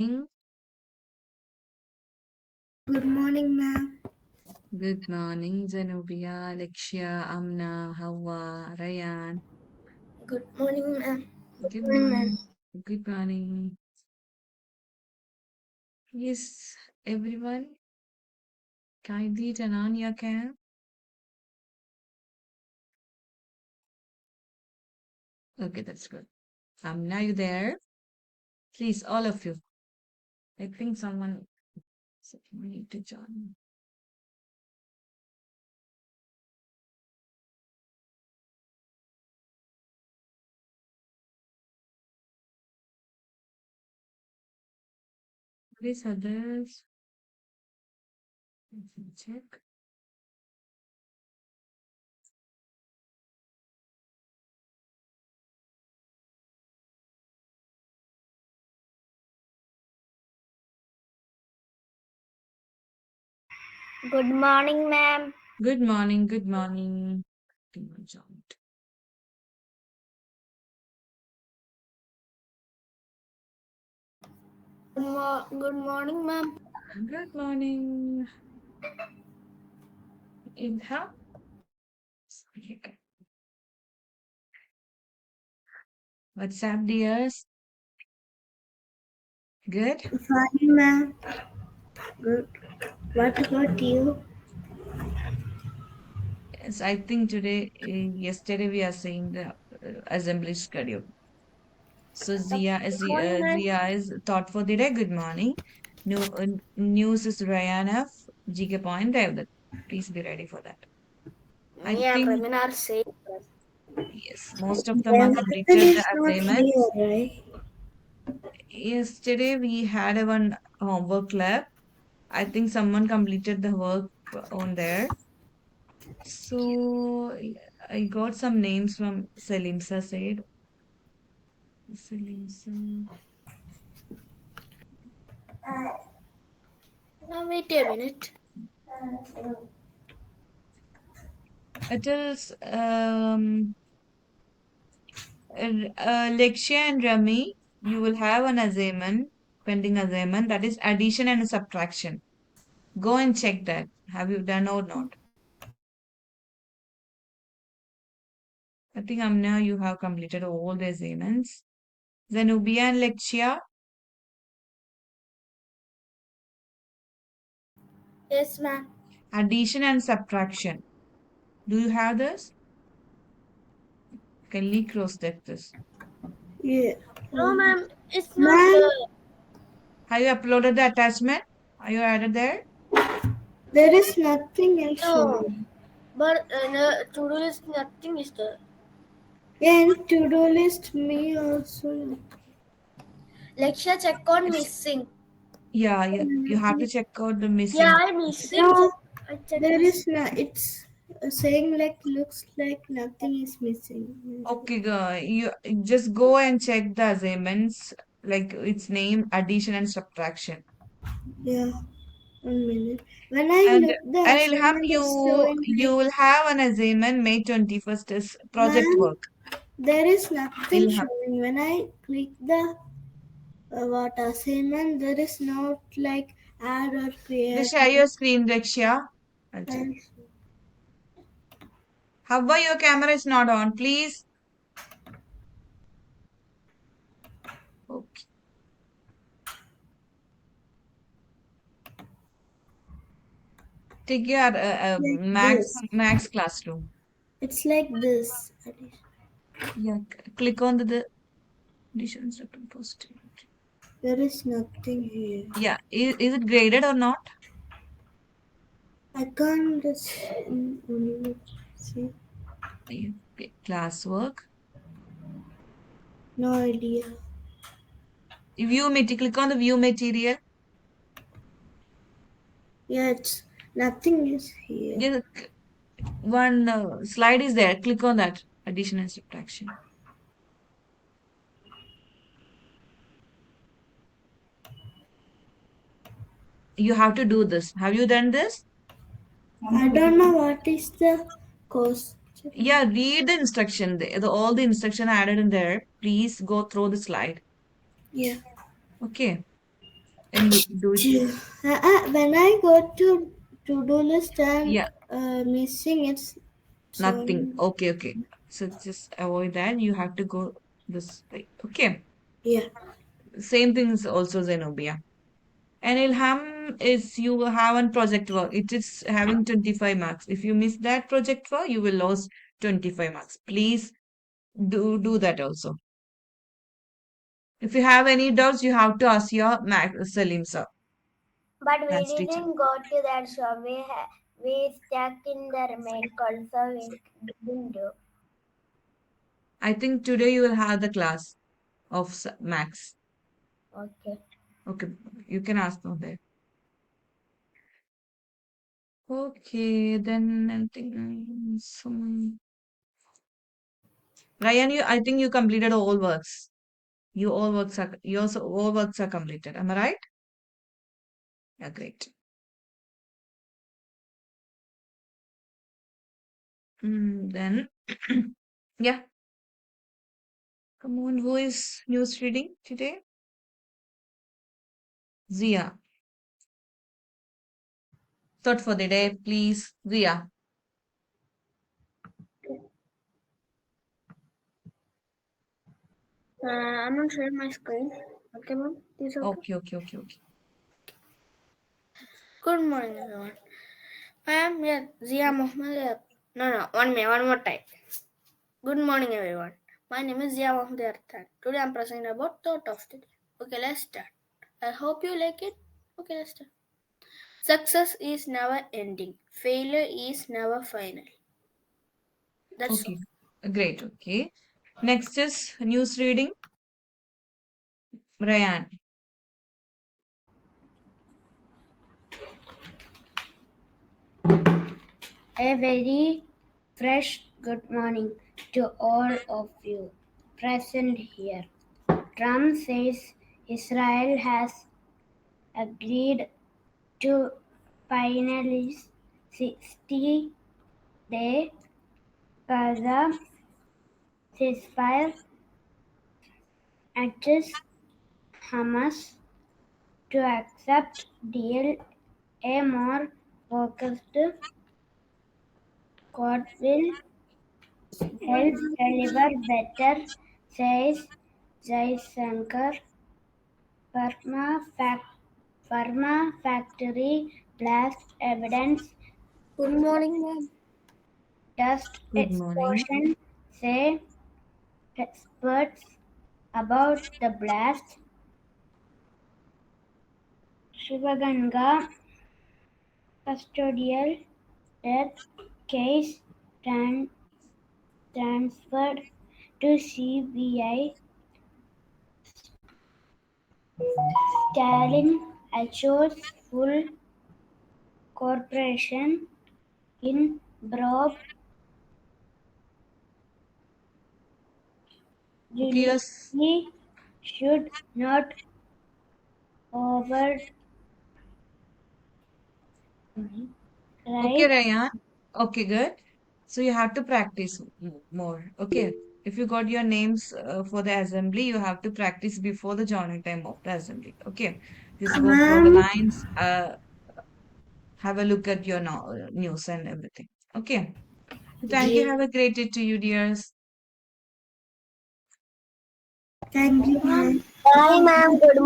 Good morning, ma'am. Good morning, Zenobia, Alexia, Amna, Hawa, Ryan. Good morning, ma'am. Good Morning, ma'am. morning. Good morning. Yes, everyone, kindly turn on your cam. Okay, that's good. Amna, you there? Please, all of you. I think someone need to join. Please, others. Let me check. Good morning, ma'am. Good morning. Good morning. Everyone joined. Good morning, ma'am. Good morning. Inha. What's up, dears? Good. Fine, ma'am. Good. What about you? Yes, I think yesterday we are saying the assembly schedule. So Good morning, ma'am. Zia is thought for the day. Good morning. News is Ryan F. GK point David. Please be ready for that. I Me and think Ramin are saying that. yes, most of them are Then Ramin completed the is not here, assignments. right? Yesterday we had a one homework lab. I think someone completed the work on there. So I got some names from Selimsa said. Selimsa. Now wait a minute. It is Lexia and Rami. You will have an assignment, pending assignment, that is addition and subtraction. Go and check that. Have you done or not? I think Amna, you have completed all the assignments. Zenubia and Lexia, Yes, ma'am. addition and subtraction. Do you have this? Can we cross check this? Yeah. No, ma'am, it's not Ma'am, there. Have you uploaded the attachment? Are you added there? there is nothing else No, showing. but the to-do list, nothing is there. And to-do list, me also. Lecture check on It's missing. yeah, yeah. You have to check out the Yeah, missing. I missing. No, I check there missing. is no. It's saying like looks like nothing is missing. Okay, you just go and check the assignments, like its name, addition and subtraction. Yeah. 1 minute. When I And look the and Ilham, assignment is you showing you like, will have an assignment May 21st is project ma'am, work. there is nothing Ilham, showing. When I click the what assignment, there is not like add or just create. share your screen, Rekshia. I'll check. And How about your camera is not on, please? Okay. Take your like Max this. Classroom. It's like this. Yeah, click on the addition and subtraction post. There is nothing here. Yeah, is it graded or not? I can't just see. Okay, classwork. No idea. Click on the view material. Yeah, it's nothing is here. Just one slide is there. Click on that. Addition and subtraction. You have to do this. Have you done this? I don't know what is the cost. Yeah, read the instruction. All the instruction added in there. Please go through the slide. Yeah. Okay. and do it. When I go to-do list and Yeah, missing it's nothing. showing. Okay, okay. So just avoid that. You have to go this way. Okay. Yeah. Same thing is also Zenobia. And Ilham is you have one project work. It is having 25 marks. If you miss that project work, you will lose 25 marks. Please do that also. If you have any doubts, you have to ask your Salim sir, But we maths teacher. didn't go to that shop. We stuck in the main course, so we didn't do. I think today you will have the class of maths. Okay. Okay, you can ask them there. Okay, then I think Ryan, I think you completed all works. All works are completed. Am I right? Yeah, great. Then, yeah, come on. Who is news reading today? Zia. Thought for the day, please. Zia. I'm not sharing my screen. Okay, ma'am. Is it okay? Okay, okay, okay, okay. Good morning, everyone. I am here, Zia Mohammed. No, no, one more time. Good morning, everyone. My name is Zia Mohammed Arthan. Today I'm presenting about thought of the day. Okay, let's start. I hope you like it. Okay, let's start. Success is never ending. Failure is never final. That's all. Okay, great. Okay. Next is news reading. Ryan. A very fresh good morning to all of you present here. Trump says Israel has agreed to finalize 60-day Gaza ceasefire, urges Hamas to accept deal. A more focused court will help deliver better, says Jaishankar. Pharma factory blast evidence Good morning, ma'am. dust Good morning. explosion, say experts about the blast. Shivaganga custodial death case transferred to CBI. Stalin assures full cooperation in probe Okay, yes. delivery should not override Okay, Ryan. Okay, good. So you have to practice more. Okay. If you got your names for the assembly, you have to practice before the joining time of the assembly. Okay. Just go through the Ma'am, lines, have a look at your news and everything. Okay. Thank you. yeah. Have a great day to you, dears. Thank you, Ma'am. ma'am. Bye, ma'am. Good